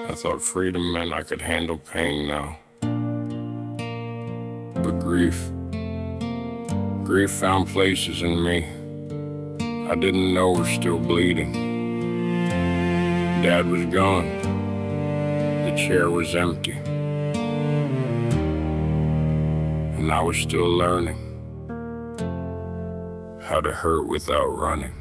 I thought freedom meant I could handle pain now. But grief found places in me I didn't know were still bleeding. Dad was gone. The chair was empty. And I was still learning how to hurt without running.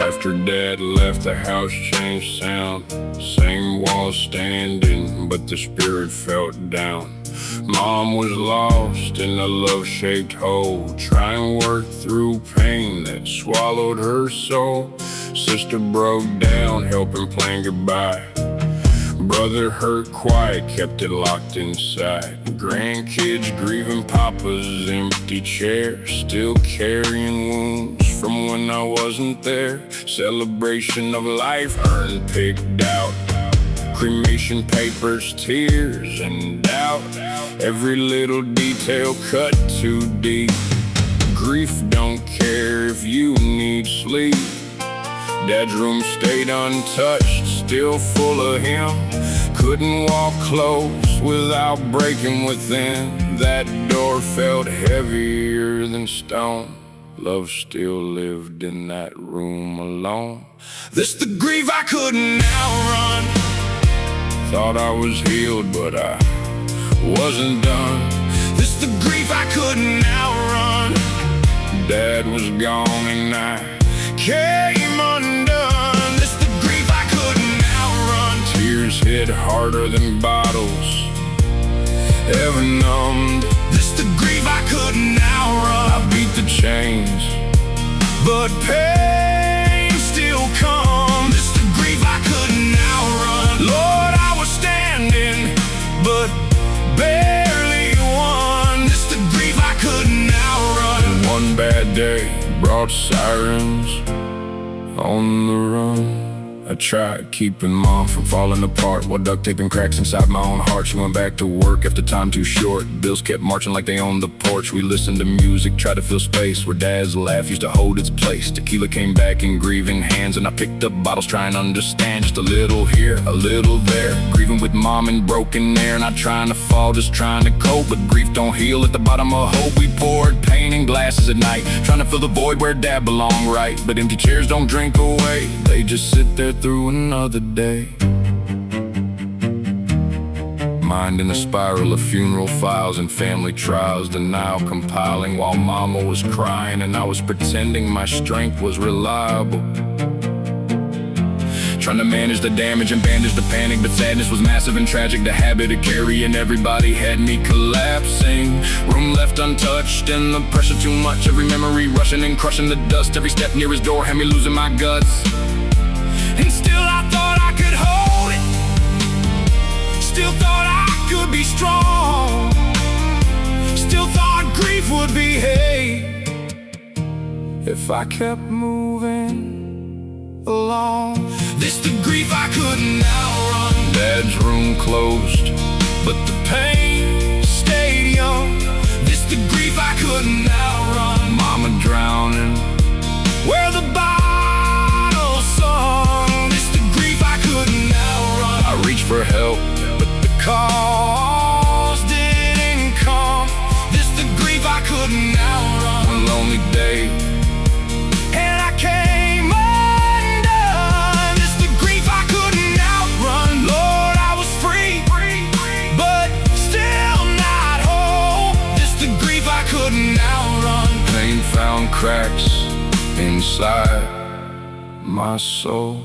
After Dad left, the house changed sound. Same walls standing, but the spirit felt down. Mom was lost in a love-shaped hole, trying to work through pain that swallowed her soul. Sister broke down, helping plan goodbye. Brother hurt quiet, kept it locked inside. Grandkids grieving Papa's empty chair, still carrying wounds from when I wasn't there. Celebration of life, urn picked out. Cremation papers, tears and doubt. Every little detail cut too deep. Grief don't care if you need sleep. Dad's room stayed untouched, still full of him. Couldn't walk close without breaking within. That door felt heavier than stone. Love still lived in that room alone. This the grief I couldn't outrun. Thought I was healed, but I wasn't done. This the grief I couldn't outrun. Dad was gone and I came undone. This the grief I couldn't outrun. Tears hit harder than bottles ever numbed. This the grief I couldn't outrun. I beat the chains, but pain still comes. This the grief I couldn't outrun. Lord, I was standing, but barely won. This the grief I couldn't outrun. One bad day brought sirens on the run. I tried keeping Mom from falling apart while duct taping cracks inside my own heart. She went back to work after time too short. Bills kept marching like they owned the porch. We listened to music, tried to fill space where Dad's laugh used to hold its place. Tequila came back in grieving hands, and I picked up bottles trying to understand. Just a little here, a little there, grieving with Mom in broken air. Not trying to fall, just trying to cope, but grief don't heal at the bottom of hope. We poured pain in glasses at night, trying to fill the void where Dad belonged, right? But empty chairs don't drink away, they just sit there through another day. Mind in a spiral of funeral files and family trials, denial compiling while Mama was crying and I was pretending my strength was reliable. Trying to manage the damage and bandage the panic, but sadness was massive and tragic. The habit of carrying everybody had me collapsing. Room left untouched and the pressure too much. Every memory rushing and crushing the dust. Every step near his door had me losing my guts. And still I thought I could hold it. Still thought I could be strong. Still thought grief would be hate if I kept moving along. This the grief I couldn't outrun. Dad's room closed, but the pain stayed young. This the grief I couldn't outrun. Mama drowning where the bottle sung. This the grief I couldn't outrun. I reached for help, but the calls didn't come. This the grief I couldn't outrun. One lonely day and I came undone. This the grief I couldn't outrun. Lord, I was free, but still not whole. This the grief I couldn't outrun. Pain found cracks inside my soul.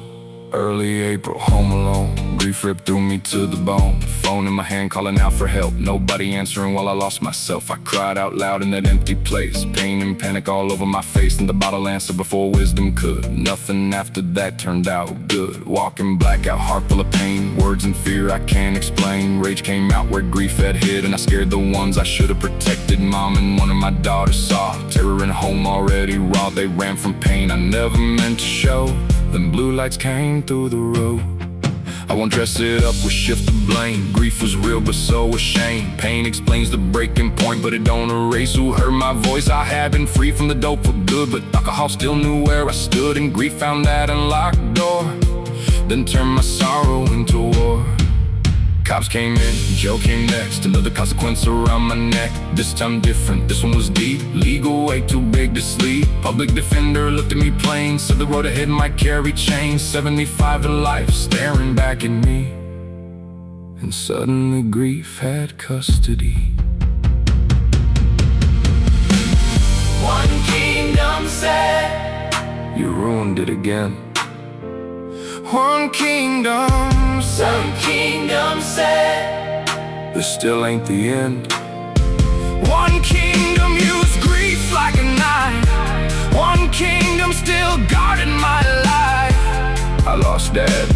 Early April, home alone. Grief ripped through me to the bone. Phone in my hand calling out for help. Nobody answering while I lost myself. I cried out loud in that empty place. Pain and panic all over my face, and the bottle answered before wisdom could. Nothing after that turned out good. Walking blackout, heart full of pain. Words and fear I can't explain. Rage came out where grief had hid, and I scared the ones I should have protected. Mom and one of my daughters saw terror in home already raw. They ran from pain I never meant to show. Then blue lights came through the road. I won't dress it up with shift the blame. Grief was real, but so was shame. Pain explains the breaking point, but it don't erase who heard my voice. I had been free from the dope for good, but alcohol still knew where I stood. And grief found that unlocked door, then turned my sorrow into war. Cops came in, Joe came next. Another consequence around my neck. This time different, this one was deep. Legal way too big to sleep. Public defender looked at me plain, said the road ahead might carry chains. 75 to life, staring back at me. And suddenly grief had custody. One kingdom said, you ruined it again. One kingdom said, one kingdom said, this still ain't the end. One kingdom used grief like a knife. One kingdom still guarded my life. I lost Dad,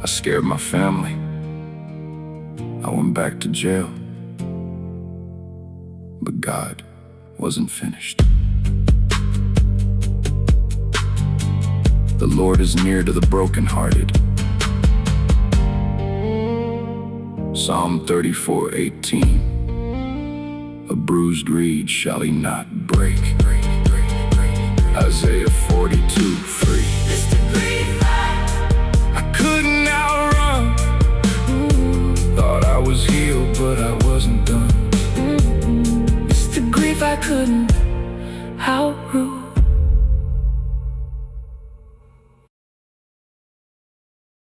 I scared my family, I went back to jail. But God wasn't finished. The Lord is near to the brokenhearted. Psalm 34:18. A bruised reed shall he not break. Isaiah 42:3. I couldn't outrun. Thought I was healed, but I wasn't done. it's the grief I couldn't outrun.